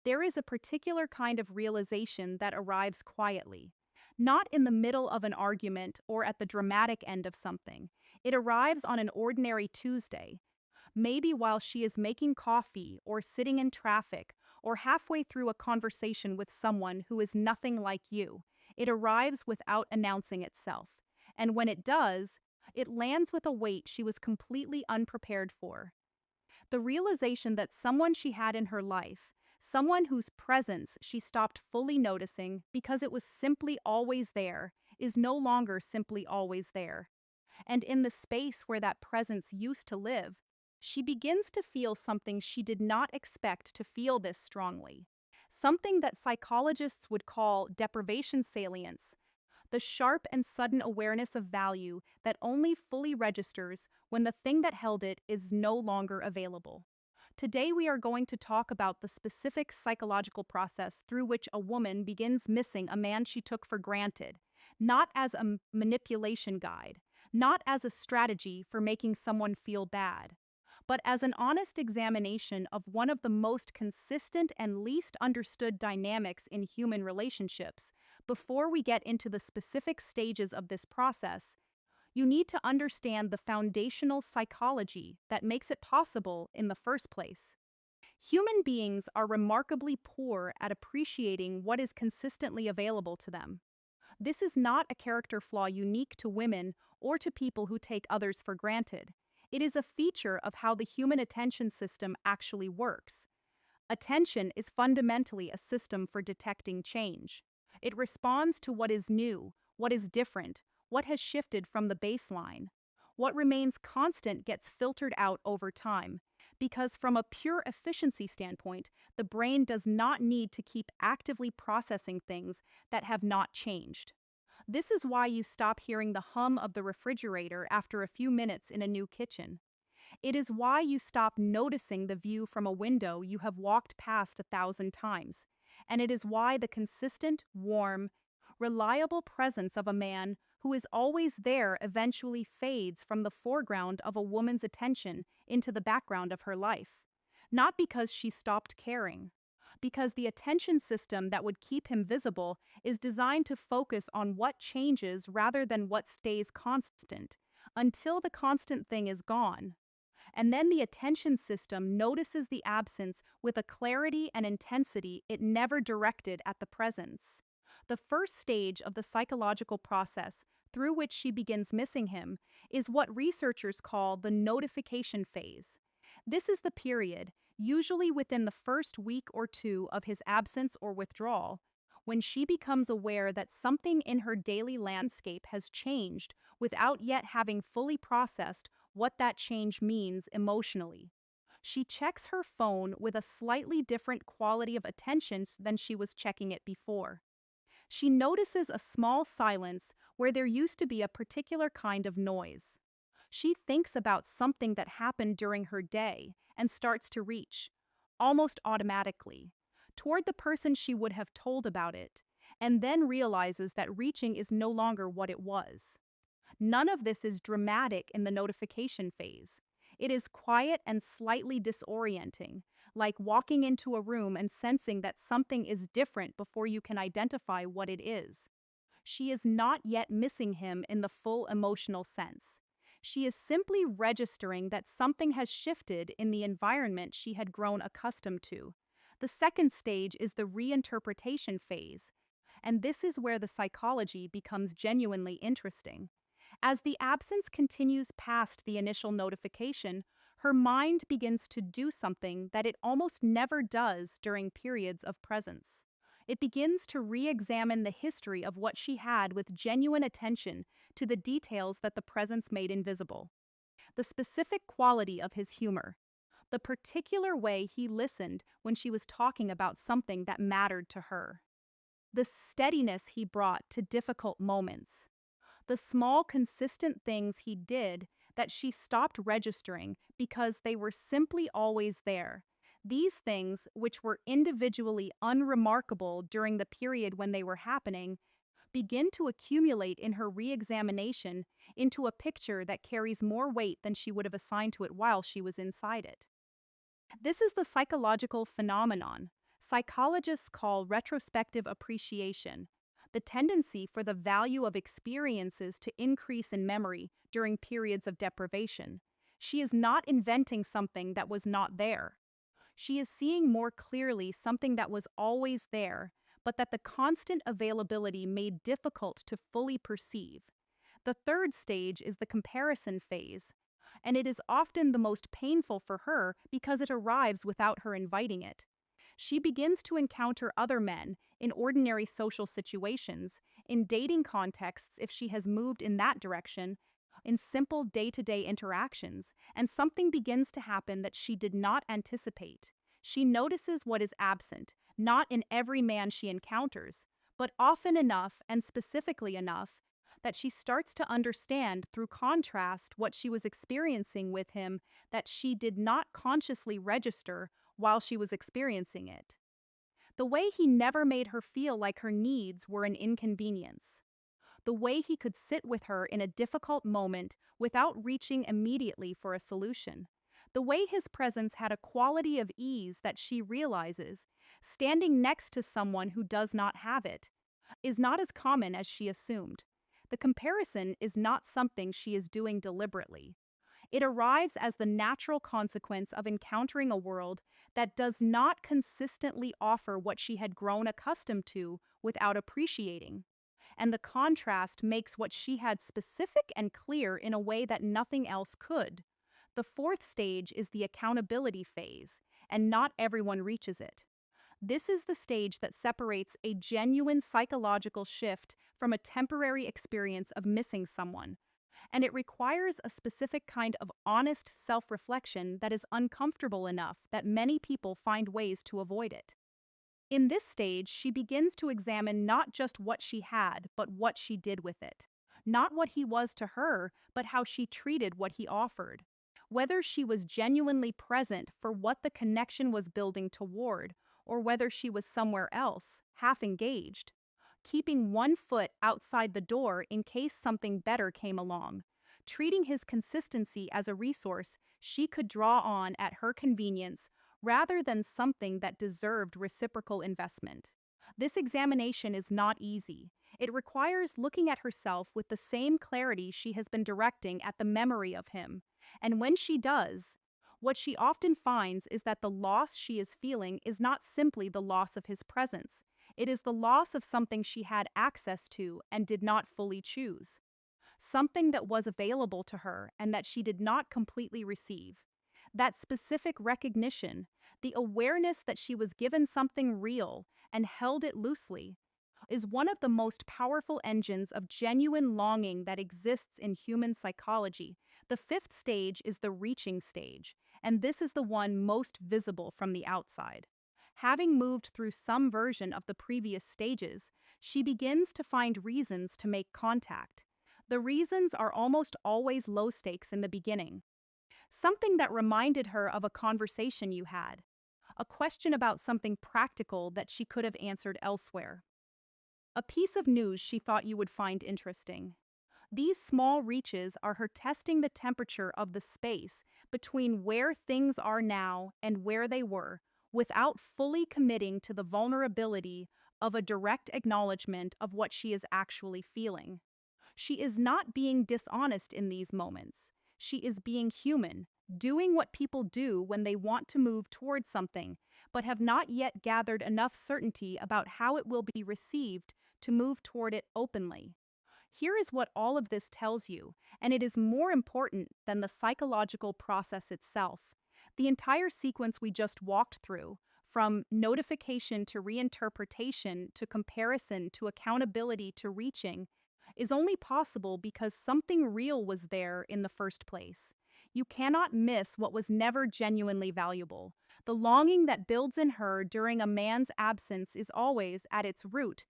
There is a particular kind of realization that arrives quietly, not in the middle of an argument or at the dramatic end of something. It arrives on an ordinary Tuesday, maybe while she is making coffee or sitting in traffic or halfway through a conversation with someone who is nothing like you. It arrives without announcing itself. And when it does, it lands with a weight she was completely unprepared for. The realization that someone she had in her life, someone whose presence she stopped fully noticing because it was simply always there, is no longer simply always there. And in the space where that presence used to live, she begins to feel something she did not expect to feel this strongly. Something that psychologists would call deprivation salience, the sharp and sudden awareness of value that only fully registers when the thing that held it is no longer available. Today, we are going to talk about the specific psychological process through which a woman begins missing a man she took for granted, not as a manipulation guide, not as a strategy for making someone feel bad, but as an honest examination of one of the most consistent and least understood dynamics in human relationships. Before we get into the specific stages of this process, you need to understand the foundational psychology that makes it possible in the first place. Human beings are remarkably poor at appreciating what is consistently available to them. This is not a character flaw unique to women or to people who take others for granted. It is a feature of how the human attention system actually works. Attention is fundamentally a system for detecting change. It responds to what is new, what is different, what has shifted from the baseline. What remains constant gets filtered out over time, because from a pure efficiency standpoint, the brain does not need to keep actively processing things that have not changed. This is why you stop hearing the hum of the refrigerator after a few minutes in a new kitchen. It is why you stop noticing the view from a window you have walked past 1,000 times. And it is why the consistent, warm, reliable presence of a man who is always there eventually fades from the foreground of a woman's attention into the background of her life. Not because she stopped caring, because the attention system that would keep him visible is designed to focus on what changes rather than what stays constant, until the constant thing is gone. And then the attention system notices the absence with a clarity and intensity it never directed at the presence. The first stage of the psychological process through which she begins missing him is what researchers call the notification phase. This is the period, usually within the first week or two of his absence or withdrawal, when she becomes aware that something in her daily landscape has changed without yet having fully processed what that change means emotionally. She checks her phone with a slightly different quality of attention than she was checking it before. She notices a small silence where there used to be a particular kind of noise. She thinks about something that happened during her day and starts to reach, almost automatically, toward the person she would have told about it, and then realizes that reaching is no longer what it was. None of this is dramatic in the notification phase. It is quiet and slightly disorienting, like walking into a room and sensing that something is different before you can identify what it is. She is not yet missing him in the full emotional sense. She is simply registering that something has shifted in the environment she had grown accustomed to. The second stage is the reinterpretation phase, and this is where the psychology becomes genuinely interesting. As the absence continues past the initial notification, her mind begins to do something that it almost never does during periods of presence. It begins to re-examine the history of what she had with genuine attention to the details that the presence made invisible. The specific quality of his humor, the particular way he listened when she was talking about something that mattered to her, the steadiness he brought to difficult moments, the small, consistent things he did that she stopped registering because they were simply always there. These things, which were individually unremarkable during the period when they were happening, begin to accumulate in her re-examination into a picture that carries more weight than she would have assigned to it while she was inside it. This is the psychological phenomenon Psychologists call retrospective appreciation the tendency for the value of experiences to increase in memory during periods of deprivation. She is not inventing something that was not there. She is seeing more clearly something that was always there, but that the constant availability made difficult to fully perceive. The third stage is the comparison phase, and it is often the most painful for her because it arrives without her inviting it. She begins to encounter other men in ordinary social situations, in dating contexts if she has moved in that direction, in simple day to day interactions, and something begins to happen that she did not anticipate. She notices what is absent, not in every man she encounters, but often enough and specifically enough that she starts to understand through contrast what she was experiencing with him that she did not consciously register while she was experiencing it. The way he never made her feel like her needs were an inconvenience. The way he could sit with her in a difficult moment without reaching immediately for a solution. The way his presence had a quality of ease that she realizes, standing next to someone who does not have it, is not as common as she assumed. The comparison is not something she is doing deliberately. It arrives as the natural consequence of encountering a world that does not consistently offer what she had grown accustomed to without appreciating. And the contrast makes what she had specific and clear in a way that nothing else could. The fourth stage is the accountability phase, and not everyone reaches it. This is the stage that separates a genuine psychological shift from a temporary experience of missing someone, and it requires a specific kind of honest self reflection that is uncomfortable enough that many people find ways to avoid it. In this stage, she begins to examine not just what she had, but what she did with it. Not what he was to her, but how she treated what he offered. Whether she was genuinely present for what the connection was building toward, or whether she was somewhere else, half engaged, keeping one foot outside the door in case something better came along, treating his consistency as a resource she could draw on at her convenience rather than something that deserved reciprocal investment. This examination is not easy. It requires looking at herself with the same clarity she has been directing at the memory of him. And when she does, what she often finds is that the loss she is feeling is not simply the loss of his presence. It is the loss of something she had access to and did not fully choose. Something that was available to her and that she did not completely receive. That specific recognition, the awareness that she was given something real and held it loosely, is one of the most powerful engines of genuine longing that exists in human psychology. The fifth stage is the reaching stage, and this is the one most visible from the outside. Having moved through some version of the previous stages, she begins to find reasons to make contact. The reasons are almost always low stakes in the beginning. Something that reminded her of a conversation you had, a question about something practical that she could have answered elsewhere, a piece of news she thought you would find interesting. These small reaches are her testing the temperature of the space between where things are now and where they were, without fully committing to the vulnerability of a direct acknowledgement of what she is actually feeling. She is not being dishonest in these moments. She is being human, doing what people do when they want to move towards something, but have not yet gathered enough certainty about how it will be received to move toward it openly. Here is what all of this tells you, and it is more important than the psychological process itself. The entire sequence we just walked through, from notification to reinterpretation to comparison to accountability to reaching, is only possible because something real was there in the first place. You cannot miss what was never genuinely valuable. The longing that builds in her during a man's absence is always, at its root,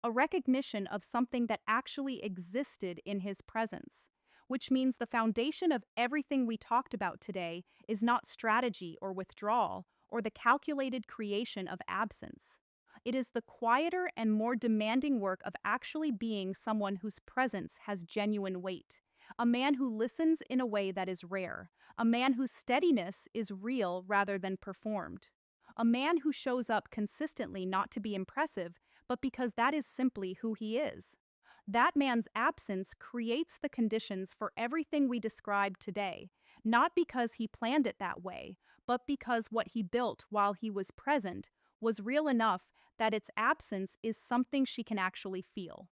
a recognition of something that actually existed in his presence, which means the foundation of everything we talked about today is not strategy or withdrawal or the calculated creation of absence. It is the quieter and more demanding work of actually being someone whose presence has genuine weight, a man who listens in a way that is rare, a man whose steadiness is real rather than performed, A man who shows up consistently not to be impressive, but because that is simply who he is. That man's absence creates the conditions for everything we described today, not because he planned it that way, but because what he built while he was present was real enough that its absence is something she can actually feel.